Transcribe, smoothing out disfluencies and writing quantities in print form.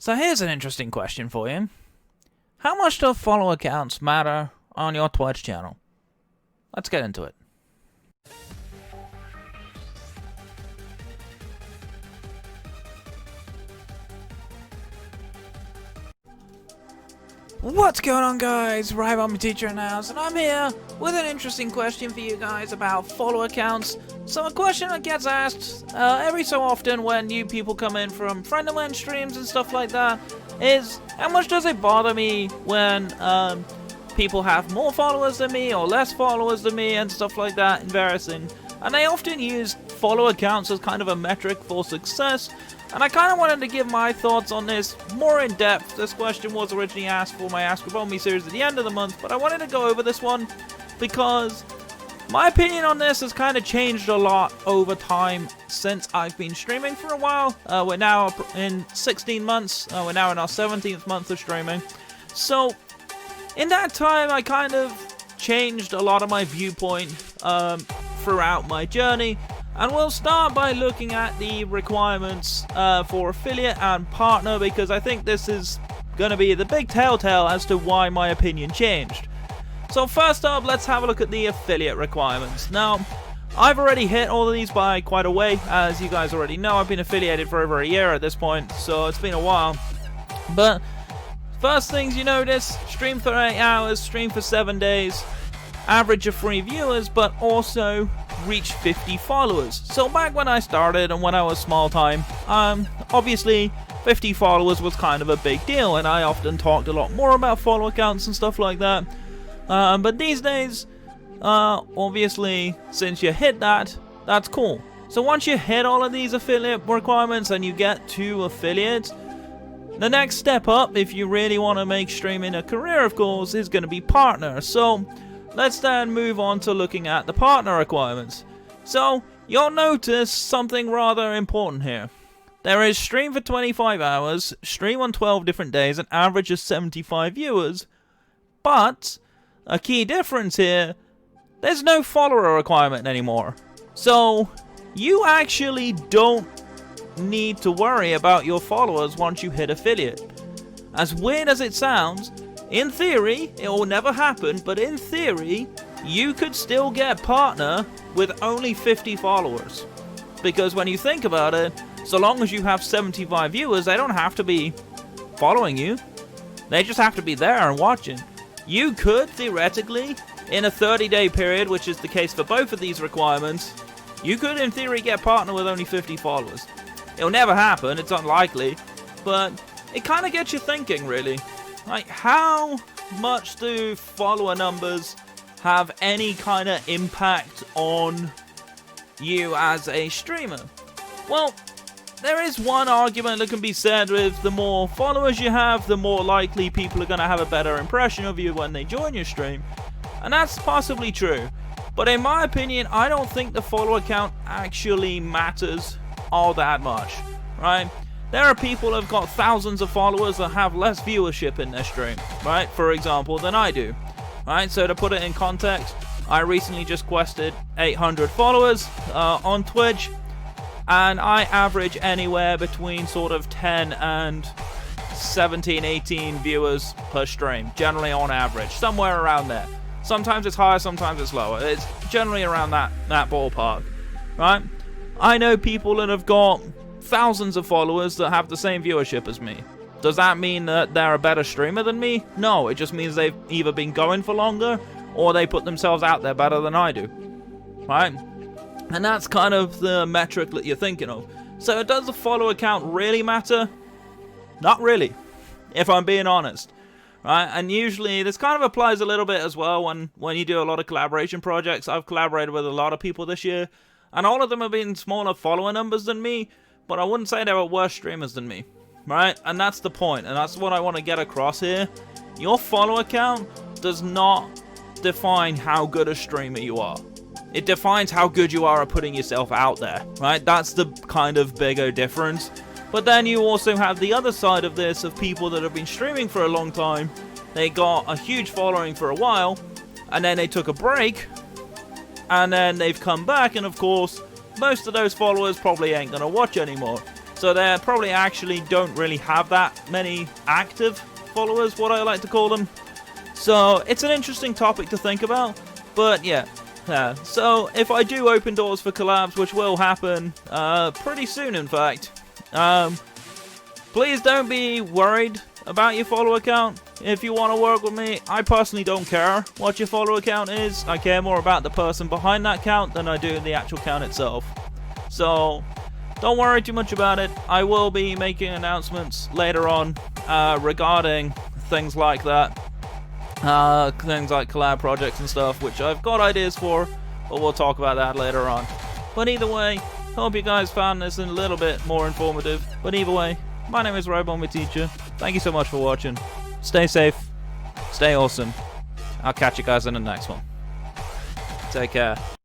So here's an interesting question for you. How much do follower counts matter on your Twitch channel? Let's get into it. What's going on, guys? I'm Teacher Announce, and I'm here with an interesting question for you guys about follower counts. So a question that gets asked every so often when new people come in from friend-of-mine streams and stuff like that is, how much does it bother me when people have more followers than me or less followers than me and stuff like that, embarrassing. And they often use follower counts as kind of a metric for success. And I kind of wanted to give my thoughts on this more in depth. This question was originally asked for my Ask About Me series at the end of the month, but I wanted to go over this one because my opinion on this has kind of changed a lot over time since I've been streaming for a while. We're now in 16 months. We're now in our 17th month of streaming. So in that time, I kind of changed a lot of my viewpoint throughout my journey. And we'll start by looking at the requirements for affiliate and partner, because I think this is going to be the big telltale as to why my opinion changed. So first up, let's have a look at the affiliate requirements. Now, I've already hit all of these by quite a way. As you guys already know, I've been affiliated for over a year at this point, so it's been a while. But first things you notice, stream for 8 hours, stream for 7 days, average of 3 viewers, but also reach 50 followers. So back when I started and when I was small time, obviously 50 followers was kind of a big deal, and I often talked a lot more about follower counts and stuff like that. But these days, obviously, since you hit that, that's cool. So once you hit all of these affiliate requirements and you get 2 affiliates, the next step up, if you really want to make streaming a career, of course, is going to be partner. So let's then move on to looking at the partner requirements. So you'll notice something rather important here. There is stream for 25 hours, stream on 12 different days, an average of 75 viewers. But a key difference here, there's no follower requirement anymore. So you actually don't need to worry about your followers once you hit affiliate. As weird as it sounds, in theory, it will never happen, but in theory, you could still get partner with only 50 followers. Because when you think about it, so long as you have 75 viewers, they don't have to be following you. They just have to be there and watching. You could, theoretically, in a 30-day period, which is the case for both of these requirements, you could, in theory, get partner with only 50 followers. It'll never happen, it's unlikely, but it kind of gets you thinking, really. Like, how much do follower numbers have any kind of impact on you as a streamer? Well, there is one argument that can be said with the more followers you have, the more likely people are going to have a better impression of you when they join your stream. And that's possibly true. But in my opinion, I don't think the follower count actually matters all that much, right? There are people who have got thousands of followers that have less viewership in their stream, right? For example, than I do, right? So to put it in context, I recently just quested 800 followers on Twitch, and I average anywhere between sort of 10 and 17, 18 viewers per stream, generally on average, somewhere around there. Sometimes it's higher, sometimes it's lower. It's generally around that ballpark, right? I know people that have got thousands of followers that have the same viewership as me. Does that mean that they're a better streamer than me? No, it just means they've either been going for longer or they put themselves out there better than I do, right? And that's kind of the metric that you're thinking of. So does the follower count really matter? Not really, if I'm being honest, right? And usually this kind of applies a little bit as well when you do a lot of collaboration projects. I've collaborated with a lot of people this year, and all of them have been smaller follower numbers than me, but I wouldn't say they were worse streamers than me, right? And that's the point, and that's what I want to get across here. Your follower count does not define how good a streamer you are. It defines how good you are at putting yourself out there, right? That's the kind of bigger difference. But then you also have the other side of this, of people that have been streaming for a long time. They got a huge following for a while, and then they took a break, and then they've come back, and of course, most of those followers probably ain't gonna watch anymore. So they probably actually don't really have that many active followers, what I like to call them. So it's an interesting topic to think about. But yeah. So if I do open doors for collabs, which will happen pretty soon, in fact, please don't be worried about your follower count. If you want to work with me, I personally don't care what your follower count is. I care more about the person behind that count than I do the actual count itself. So don't worry too much about it. I will be making announcements later on regarding things like that. Things like collab projects and stuff, which I've got ideas for, but we'll talk about that later on. But either way, hope you guys found this a little bit more informative. But either way, my name is Robot, my teacher. Thank you so much for watching. Stay safe, stay awesome. I'll catch you guys in the next one. Take care.